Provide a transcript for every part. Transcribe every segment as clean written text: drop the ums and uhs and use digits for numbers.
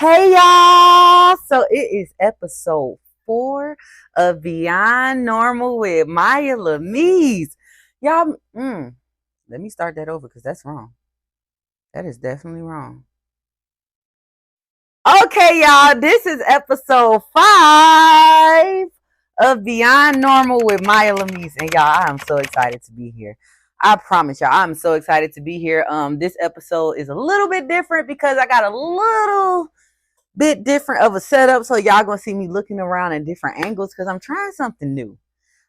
Hey y'all! So it is episode 4 of Beyond Normal with Mya Lamis. Y'all, let me start that over because that's wrong. That is definitely wrong. Okay, y'all, this is episode 5 of Beyond Normal with Mya Lamis. And y'all, I am so excited to be here. I promise y'all, I'm so excited to be here. This episode is a little bit different because I got a little bit different of a setup, so y'all gonna see me looking around at different angles because I'm trying something new.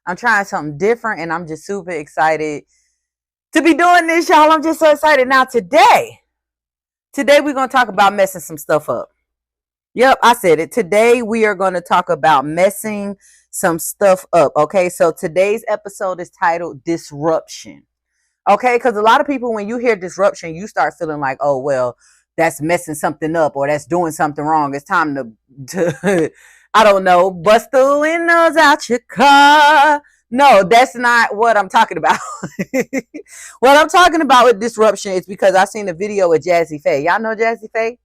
I'm trying something different, and I'm just super excited to be doing this, y'all. I'm just so excited. Now today we're gonna talk about messing some stuff up. Yep, I said it. Today we are going to talk about messing some stuff up. Okay, so today's episode is titled Disruption. Okay, because a lot of people, when you hear disruption, you start feeling like, oh, well, that's messing something up or that's doing something wrong. It's time to I don't know, bust the windows out your car. No, that's not what I'm talking about. What I'm talking about with disruption is because I seen a video with Jazzy Faye. Y'all know Jazzy Faye?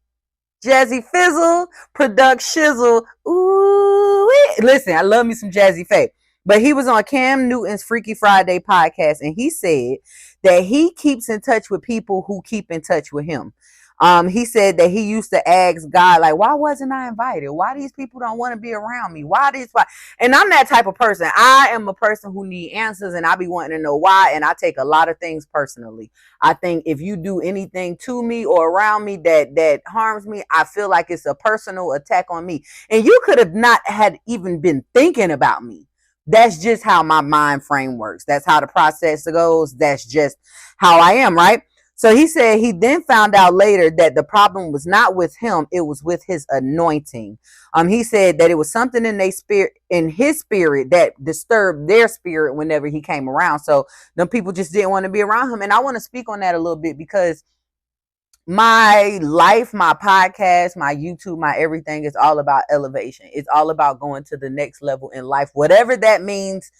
Jazzy Fizzle, Product Shizzle. Ooh, listen, I love me some Jazzy Faye. But he was on Cam Newton's Freaky Friday podcast, and he said that he keeps in touch with people who keep in touch with him. He said that he used to ask God, like, why wasn't I invited? Why these people don't want to be around me? Why? And I'm that type of person. I am a person who need answers, and I be wanting to know why, and I take a lot of things personally. I think if you do anything to me or around me that harms me, I feel like it's a personal attack on me. And you could have not had even been thinking about me. That's just how my mind frame works. That's how the process goes. That's just how I am, right? So he said he then found out later that the problem was not with him, it was with his anointing. He said that it was something in their spirit, in his spirit, that disturbed their spirit whenever he came around. So them people just didn't want to be around him. And I want to speak on that a little bit because my life, my podcast, my YouTube, my everything is all about elevation. It's all about going to the next level in life, whatever that means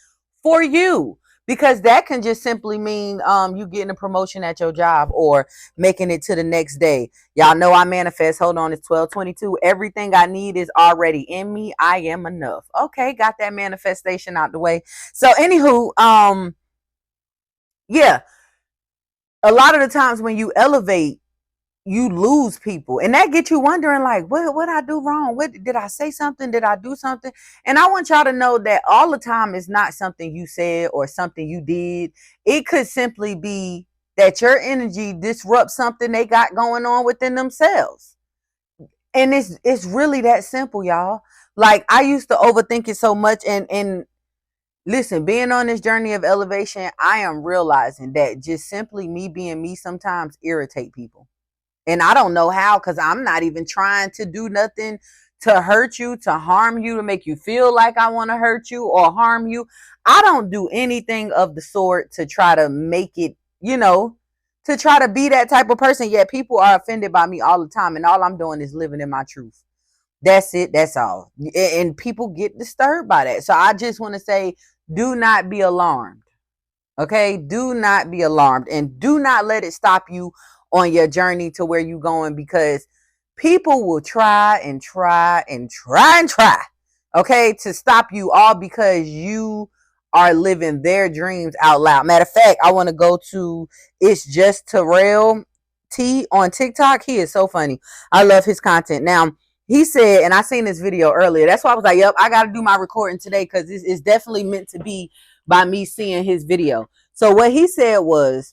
for you. Because that can just simply mean you getting a promotion at your job or making it to the next day. Y'all know I manifest. Hold on, it's 12:22. Everything I need is already in me. I am enough. Okay, got that manifestation out the way. So anywho, yeah, a lot of the times when you elevate, you lose people, and that gets you wondering, like, what I do wrong? What did I say? Something? Did I do something? And I want y'all to know that all the time is not something you said or something you did. It could simply be that your energy disrupts something they got going on within themselves. And it's really that simple, y'all. Like, I used to overthink it so much, and listen, being on this journey of elevation, I am realizing that just simply me being me sometimes irritate people. And I don't know how, because I'm not even trying to do nothing to hurt you, to harm you, to make you feel like I want to hurt you or harm you. I don't do anything of the sort to try to make it, to try to be that type of person. Yet people are offended by me all the time. And all I'm doing is living in my truth. That's it. That's all. And people get disturbed by that. So I just want to say, do not be alarmed. Okay, do not be alarmed, and do not let it stop you on your journey to where you're going, because people will try and try and try and try, okay, to stop you, all because you are living their dreams out loud. Matter of fact, I want to go to It's Just Terrell T on TikTok. He is so funny. I love his content. Now, he said, and I seen this video earlier. That's why I was like, yep, I got to do my recording today, because it's definitely meant to be by me seeing his video. So what he said was,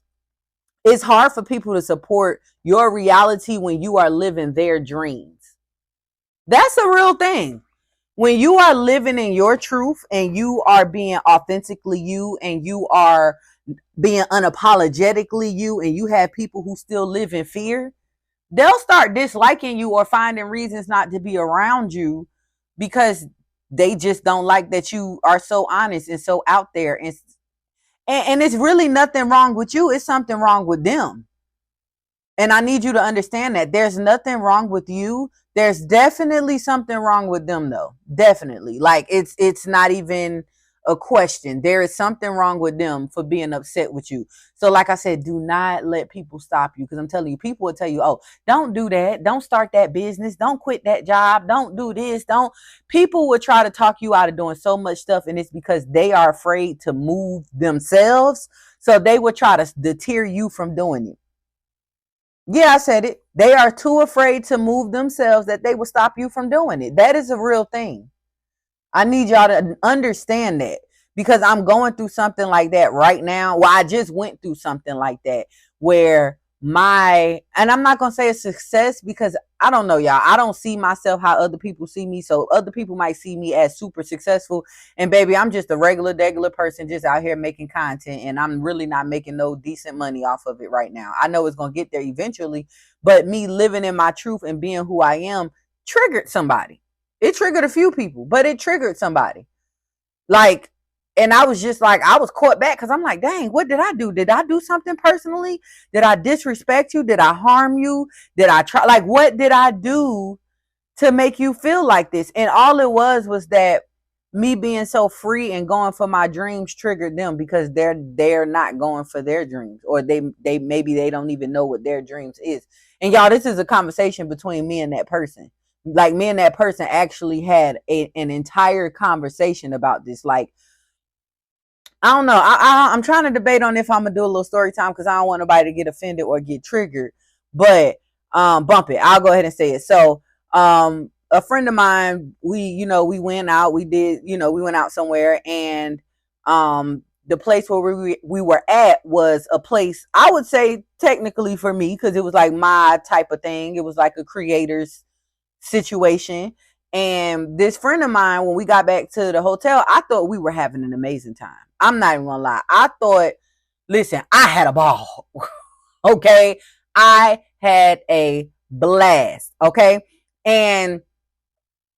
it's hard for people to support your reality when you are living their dreams. That's a real thing. When you are living in your truth and you are being authentically you and you are being unapologetically you, and you have people who still live in fear, they'll start disliking you or finding reasons not to be around you, because they just don't like that you are so honest and so out there. And it's really nothing wrong with you. It's something wrong with them. And I need you to understand that there's nothing wrong with you. There's definitely something wrong with them, though. Definitely. Like, it's not even a question. There is something wrong with them for being upset with you. So like I said, do not let people stop you, because I'm telling you, people will tell you, oh, don't do that. Don't start that business. Don't quit that job. Don't do this. Don't. People will try to talk you out of doing so much stuff, and it's because they are afraid to move themselves. So they will try to deter you from doing it. Yeah, I said it. They are too afraid to move themselves that they will stop you from doing it. That is a real thing. I need y'all to understand that, because I'm going through something like that right now. Well, I just went through something like that where and I'm not going to say a success, because I don't know, y'all. I don't see myself how other people see me. So other people might see me as super successful. And baby, I'm just a regular person just out here making content. And I'm really not making no decent money off of it right now. I know it's going to get there eventually. But me living in my truth and being who I am triggered somebody. It triggered a few people, but it triggered somebody. Like, and I was just like, I was caught back, because I'm like, dang, what did I do? Did I do something personally? Did I disrespect you? Did I harm you? Did I try? Like, what did I do to make you feel like this? And all it was that me being so free and going for my dreams triggered them, because they're not going for their dreams, or they maybe they don't even know what their dreams is. And y'all, this is a conversation between me and that person. Like, me and that person actually had an entire conversation about this. Like, I don't know. I'm trying to debate on if I'm gonna do a little story time, because I don't want nobody to get offended or get triggered. But bump it. I'll go ahead and say it. So a friend of mine, we went out. We did, we went out somewhere, and the place where we were at was a place, I would say technically for me, because it was like my type of thing. It was like a creator's situation. And this friend of mine, when we got back to the hotel, I thought we were having an amazing time. I'm not even gonna lie. I thought, listen, I had a ball. Okay. I had a blast. Okay. And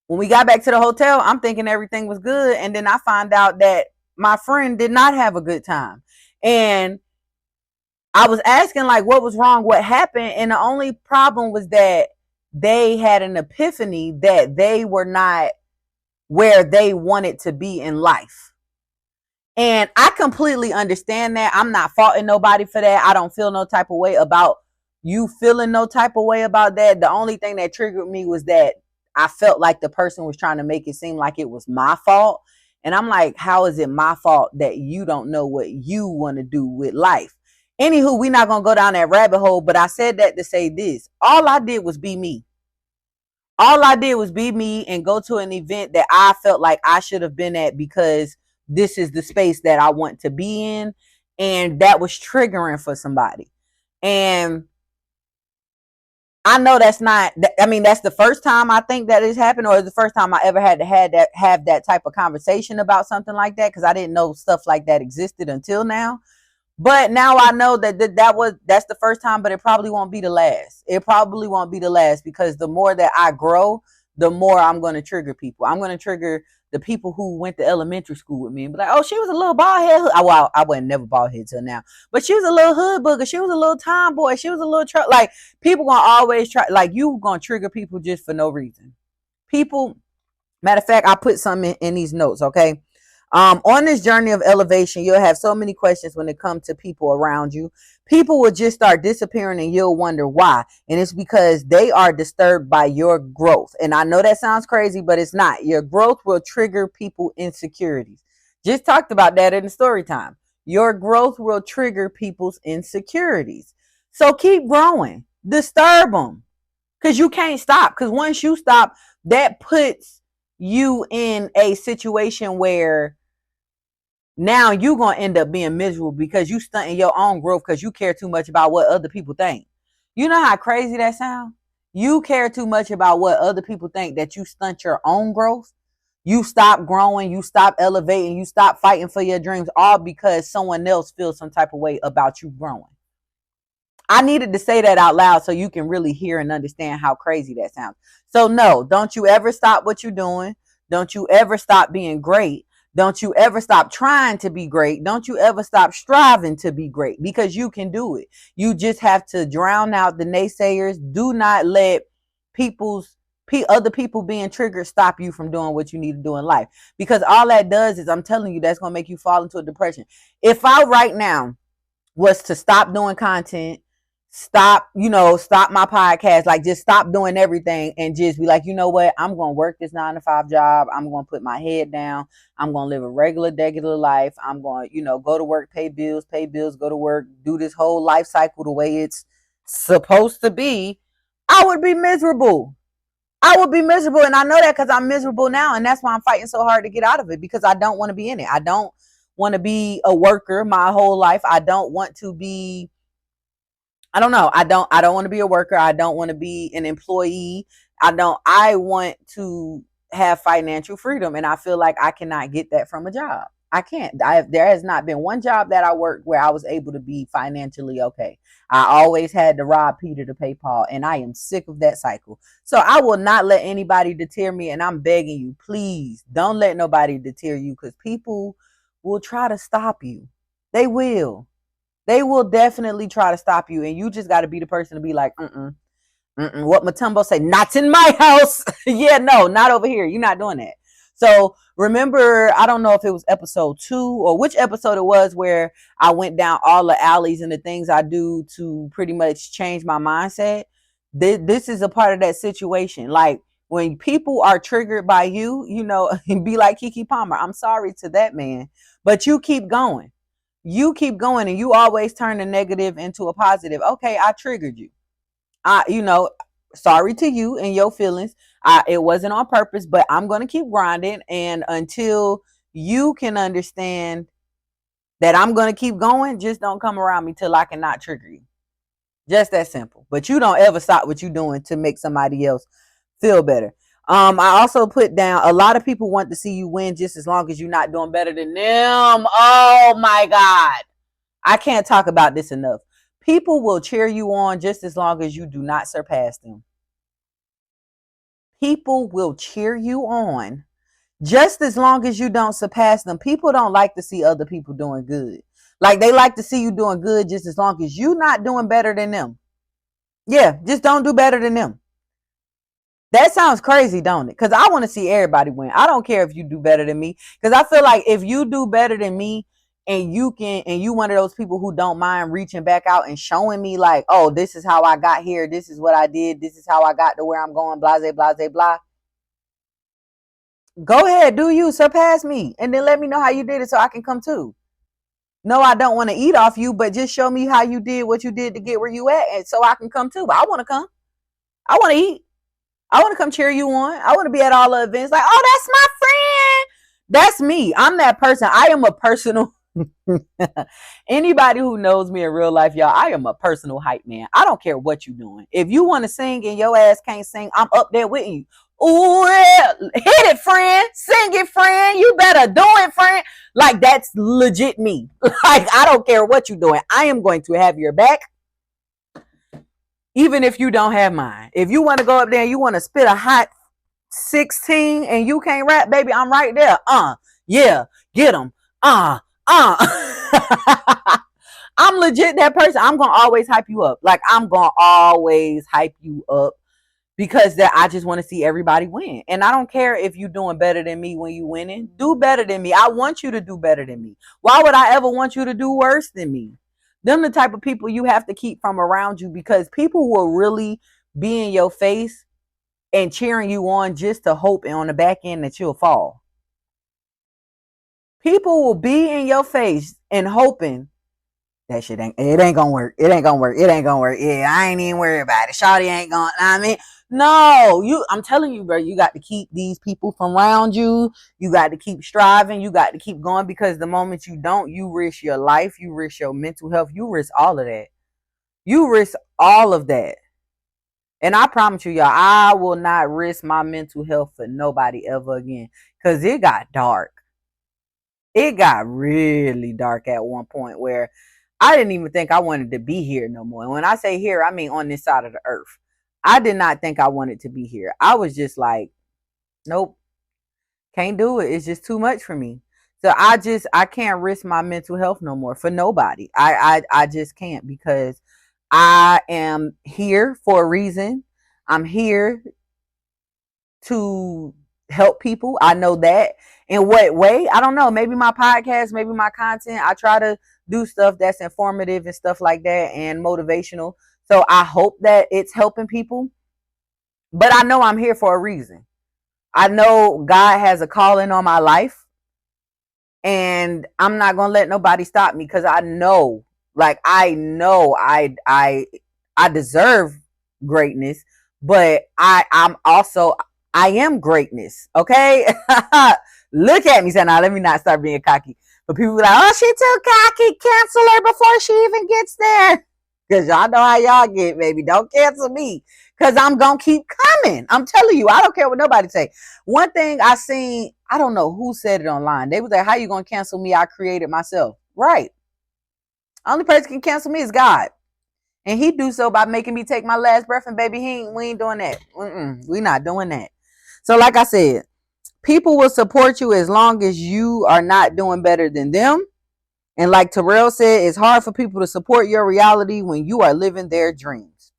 when we got back to the hotel, I'm thinking everything was good. And then I find out that my friend did not have a good time. And I was asking, like, what was wrong? What happened? And the only problem was that they had an epiphany that they were not where they wanted to be in life. And I completely understand that. I'm not faulting nobody for that. I don't feel no type of way about you feeling no type of way about that. The only thing that triggered me was that I felt like the person was trying to make it seem like it was my fault. And I'm like, how is it my fault that you don't know what you want to do with life? Anywho, we're not going to go down that rabbit hole, but I said that to say this. All I did was be me. All I did was be me and go to an event that I felt like I should have been at, because this is the space that I want to be in. And that was triggering for somebody. And I know that's not, I mean, that's the first time I think that it's happened, or the first time I ever had to have that type of conversation about something like that, because I didn't know stuff like that existed until now. But now I know that's the first time, but it probably won't be the last. It probably won't be the last, because the more that I grow, the more I'm going to trigger people. I'm going to trigger the people who went to elementary school with me and be like, oh, she was a little bald head. Well, I wasn't never bald head till now, but she was a little hood booger. She was a little tomboy. She was a little like, people going to always try, like, you going to trigger people just for no reason. People, matter of fact, I put something in these notes. Okay. On this journey of elevation, you'll have so many questions when it comes to people around you. People will just start disappearing and you'll wonder why. And it's because they are disturbed by your growth. And I know that sounds crazy, but it's not. Your growth will trigger people insecurities. Just talked about that in the story time. Your growth will trigger people's insecurities. So keep growing. Disturb them. Because you can't stop. Because once you stop, that puts you in a situation where now you're going to end up being miserable, because you stunting your own growth because you care too much about what other people think. You know how crazy that sounds? You care too much about what other people think that you stunt your own growth. You stop growing, you stop elevating, you stop fighting for your dreams, all because someone else feels some type of way about you growing. I needed to say that out loud so you can really hear and understand how crazy that sounds. So no, don't you ever stop what you're doing. Don't you ever stop being great. Don't you ever stop trying to be great. Don't you ever stop striving to be great, because you can do it. You just have to drown out the naysayers. Do not let people's other people being triggered stop you from doing what you need to do in life. Because all that does is, I'm telling you, that's going to make you fall into a depression. If I right now was to stop doing content, stop my podcast, like just stop doing everything and just be like, you know what, I'm going to work this 9 to 5 job. I'm going to put my head down. I'm going to live a regular life. I'm going to, go to work, pay bills, go to work, do this whole life cycle the way it's supposed to be. I would be miserable. And I know that because I'm miserable now, and that's why I'm fighting so hard to get out of it, because I don't want to be in it. I don't want to be a worker my whole life. I don't want to be, I don't know. I don't want to be a worker. I don't want to be an employee. I want to have financial freedom, and I feel like I cannot get that from a job. I can't. There has not been one job that I worked where I was able to be financially okay. I always had to rob Peter to pay Paul, and I am sick of that cycle. So I will not let anybody deter me, and I'm begging you, please don't let nobody deter you, because people will try to stop you. They will. They will definitely try to stop you, and you just got to be the person to be like, what Matumbo say, not in my house. Yeah, no, not over here. You're not doing that. So remember, I don't know if it was episode 2 or which episode it was, where I went down all the alleys and the things I do to pretty much change my mindset. This is a part of that situation. Like, when people are triggered by you, be like Keke Palmer. I'm sorry to that man, but you keep going. And you always turn the negative into a positive. Okay, I triggered you. Sorry to you and your feelings. It wasn't on purpose, but I'm going to keep grinding. And until you can understand that I'm going to keep going, just don't come around me till I cannot trigger you. Just that simple. But you don't ever stop what you're doing to make somebody else feel better. I also put down, a lot of people want to see you win just as long as you're not doing better than them. Oh my God. I can't talk about this enough. People will cheer you on just as long as you do not surpass them. People will cheer you on just as long as you don't surpass them. People don't like to see other people doing good. Like, they like to see you doing good just as long as you're not doing better than them. Yeah, just don't do better than them. That sounds crazy, don't it? Because I want to see everybody win. I don't care if you do better than me, because I feel like if you do better than me, and you one of those people who don't mind reaching back out and showing me like, oh, this is how I got here, this is what I did, this is how I got to where I'm going, blah, blah, blah, blah. Go ahead, do you, surpass me, and then let me know how you did it so I can come too. No, I don't want to eat off you, but just show me how you did what you did to get where you at, and so I can come too. But I want to come. I want to eat. I want to come cheer you on. I want to be at all the events. Like, oh, that's my friend. That's me. I'm that person. I am a personal. Anybody who knows me in real life, y'all, I am a personal hype man. I don't care what you're doing. If you want to sing and your ass can't sing, I'm up there with you. Ooh, yeah. Hit it, friend. Sing it, friend. You better do it, friend. Like, that's legit me. Like, I don't care what you're doing. I am going to have your back, even if you don't have mine. If you want to go up there and you want to spit a hot 16 and you can't rap, baby, I'm right there. Yeah, get them. I'm legit that person. I'm gonna always hype you up. Like, I'm gonna always hype you up, because that I just want to see everybody win. And I don't care if you're doing better than me when you winning. Do better than me. I want you to do better than me. Why would I ever want you to do worse than me? Them the type of people you have to keep from around you, because people will really be in your face and cheering you on just to hope on the back end that you'll fall. People will be in your face and hoping that shit ain't gonna work. It ain't gonna work. Yeah, I ain't even worried about it. Shawty ain't gonna, no, I'm telling you, bro, you got to keep these people from around you. You got to keep striving. You got to keep going, because the moment you don't, you risk your life. You risk your mental health. You risk all of that. You risk all of that. And I promise you, y'all, I will not risk my mental health for nobody ever again, because it got dark. It got really dark at one point where I didn't even think I wanted to be here no more. And when I say here, I mean on this side of the earth. I did not think I wanted to be here. I was just like, nope, can't do it. It's just too much for me. So I can't risk my mental health no more for nobody. I just can't, because I am here for a reason. I'm here to help people. I know that. In what way? I don't know. Maybe my podcast, maybe my content. I try to do stuff that's informative and stuff like that and motivational. So I hope that it's helping people. But I know I'm here for a reason. I know God has a calling on my life, and I'm not gonna let nobody stop me because I know, like I deserve greatness, but I'm also I am greatness. Okay, look at me, saying now. Let me not start being cocky. But people be like, "Oh, she too cocky. Cancel her before she even gets there." Because y'all know how y'all get, baby. Don't cancel me. Because I'm going to keep coming. I'm telling you, I don't care what nobody say. One thing I seen, I don't know who said it online. They was like, how you going to cancel me? I created myself. Right. Only person can cancel me is God. And he do so by making me take my last breath. And baby, we ain't doing that. We not doing that. So like I said, people will support you as long as you are not doing better than them. And like Terrell said, it's hard for people to support your reality when you are living their dreams.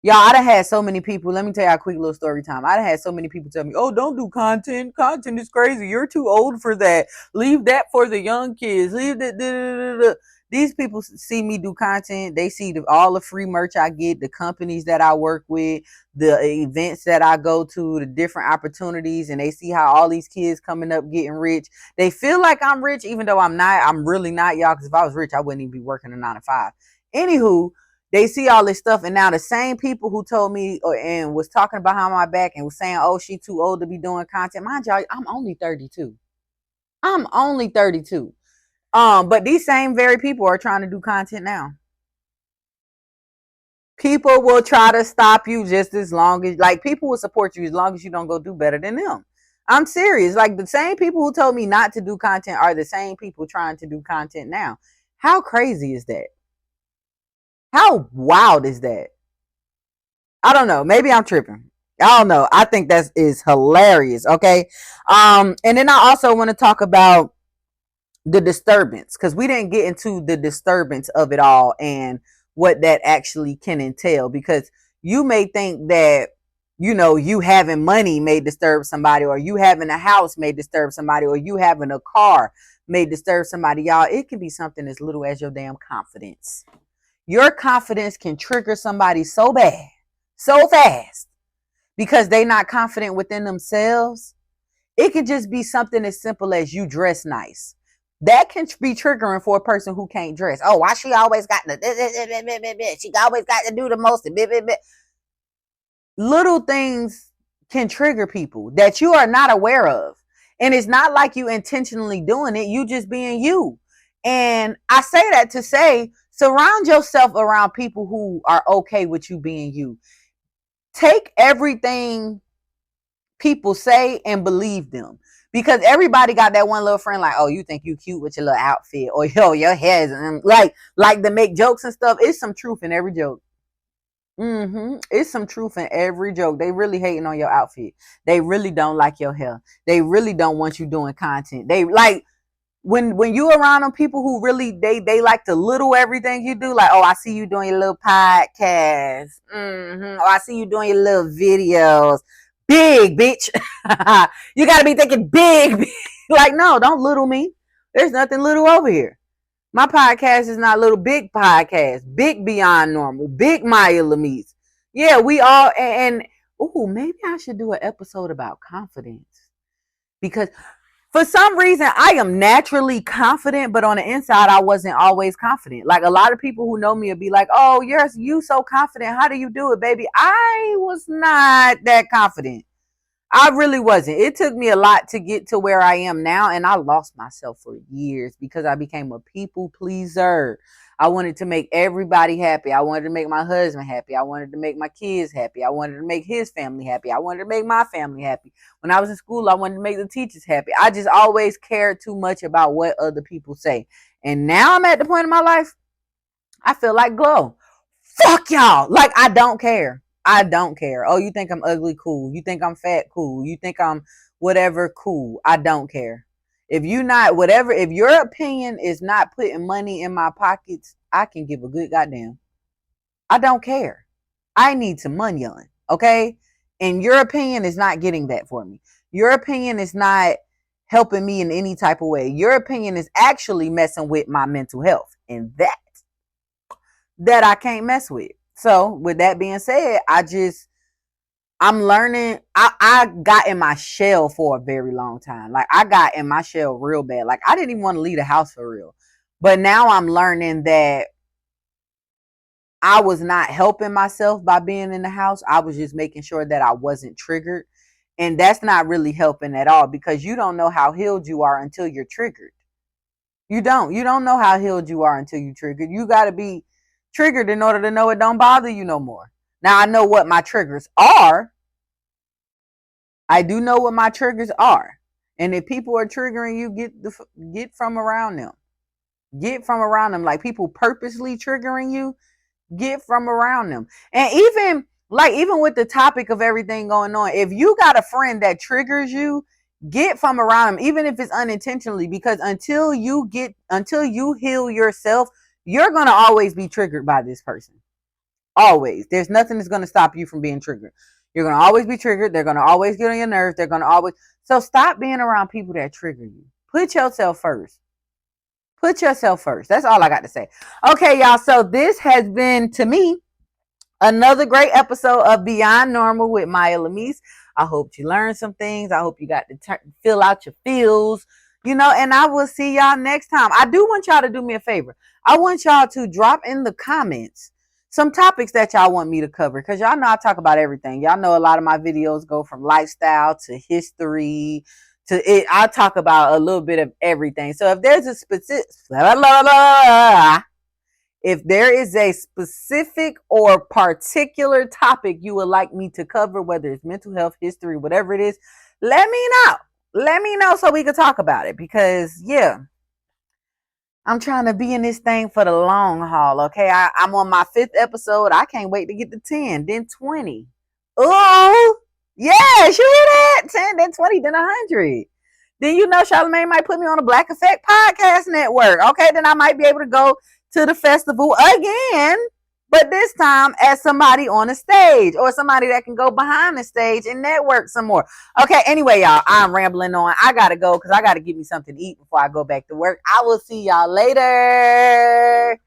Y'all, I done had so many people. Let me tell you a quick little story time. I done had so many people tell me, oh, don't do content. Content is crazy. You're too old for that. Leave that for the young kids. Leave that. These people see me do content. They see all the free merch I get, the companies that I work with, the events that I go to, the different opportunities, and they see how all these kids coming up getting rich. They feel like I'm rich, even though I'm not. I'm really not, y'all, because if I was rich, I wouldn't even be working a 9 to 5. Anywho, they see all this stuff, and now the same people who told me and was talking behind my back and was saying, oh, she too old to be doing content. Mind y'all, I'm only 32. I'm only 32. But these same very people are trying to do content now. People will try to stop you just as long as, like, people will support you as long as you don't go do better than them. I'm serious. Like, the same people who told me not to do content are the same people trying to do content now. How crazy is that? How wild is that? I don't know. Maybe I'm tripping. I don't know. I think that is hilarious. Okay. And then I also want to talk about the disturbance, because we didn't get into the disturbance of it all and what that actually can entail. Because you may think that, you having money may disturb somebody, or you having a house may disturb somebody, or you having a car may disturb somebody. Y'all, it can be something as little as your damn confidence. Your confidence can trigger somebody so bad, so fast, because they not confident within themselves. It could just be something as simple as you dress nice. That can be triggering for a person who can't dress. Oh, why she always got to, she always got to do the most. Little things can trigger people that you are not aware of. And it's not like you intentionally doing it. You just being you. And I say that to say, surround yourself around people who are okay with you being you. Take everything people say and believe them, because everybody got that one little friend like, oh, you think you cute with your little outfit, or yo, your hair is like to make jokes and stuff. It's some truth in every joke. It's some truth in every joke. They really hating on your outfit. They really don't like your hair. They really don't want you doing content. They like when you around them people who really they like to little everything you do. Like, oh, I see you doing your little podcast. Oh, I see you doing your little videos. Big bitch. You gotta be thinking big. Like, no, don't little me. There's nothing little over here. My podcast is not little. Big podcast. Big Beyond Normal. Big Mya Lamis. Yeah, we all and oh, maybe I should do an episode about confidence, because for some reason I am naturally confident, but on the inside I wasn't always confident. Like, a lot of people who know me will be like, oh, you so confident. How do you do it, baby? I was not that confident. I really wasn't. It took me a lot to get to where I am now, and I lost myself for years because I became a people pleaser. I wanted to make everybody happy. I wanted to make my husband happy. I wanted to make my kids happy. I wanted to make his family happy. I wanted to make my family happy. When I was in school, I wanted to make the teachers happy. I just always cared too much about what other people say. And now I'm at the point in my life, I feel like Glow. Fuck y'all. Like, I don't care. I don't care. Oh, you think I'm ugly? Cool. You think I'm fat? Cool. You think I'm whatever? Cool. I don't care. If you not whatever, if your opinion is not putting money in my pockets, I can give a good goddamn. I don't care. I need some money on, okay? And your opinion is not getting that for me. Your opinion is not helping me in any type of way. Your opinion is actually messing with my mental health. And that I can't mess with. So with that being said, I'm learning. I got in my shell for a very long time. Like I got in my shell real bad. Like I didn't even want to leave the house for real. But now I'm learning that I was not helping myself by being in the house. I was just making sure that I wasn't triggered. And that's not really helping at all because you don't know how healed you are until you're triggered. You don't. You don't know how healed you are until you triggered. You got to be triggered in order to know it don't bother you no more. Now I know what my triggers are. I do know what my triggers are. And if people are triggering you, get from around them. Get from around them. Like people purposely triggering you, get from around them. And even with the topic of everything going on, if you got a friend that triggers you, get from around them, even if it's unintentionally, because until you heal yourself, you're going to always be triggered by this person. Always. There's nothing that's going to stop you from being triggered. You're going to always be triggered. They're going to always get on your nerves. They're going to always. So stop being around people that trigger you. Put yourself first. Put yourself first. That's all I got to say. Okay, y'all. So this has been, to me, another great episode of Beyond Nrml with Mya Lamis. I hope you learned some things. I hope you got to fill out your feels, and I will see y'all next time. I do want y'all to do me a favor. I want y'all to drop in the comments some topics that y'all want me to cover, because y'all know I talk about everything. Y'all know a lot of my videos go from lifestyle to history to it. I talk about a little bit of everything. So if there's a specific if there is a specific or particular topic you would like me to cover, whether it's mental health, history, whatever it is, let me know. Let me know so we can talk about it, because I'm trying to be in this thing for the long haul. Okay. I'm on my 5th episode. I can't wait to get to 10, then 20. Oh, yeah. You hear that? 10, then 20, then 100. Then Charlamagne might put me on a Black Effect Podcast Network. Okay, then I might be able to go to the festival again, but this time as somebody on the stage, or somebody that can go behind the stage and network some more. Okay, anyway, y'all, I'm rambling on. I gotta go because I gotta get me something to eat before I go back to work. I will see y'all later.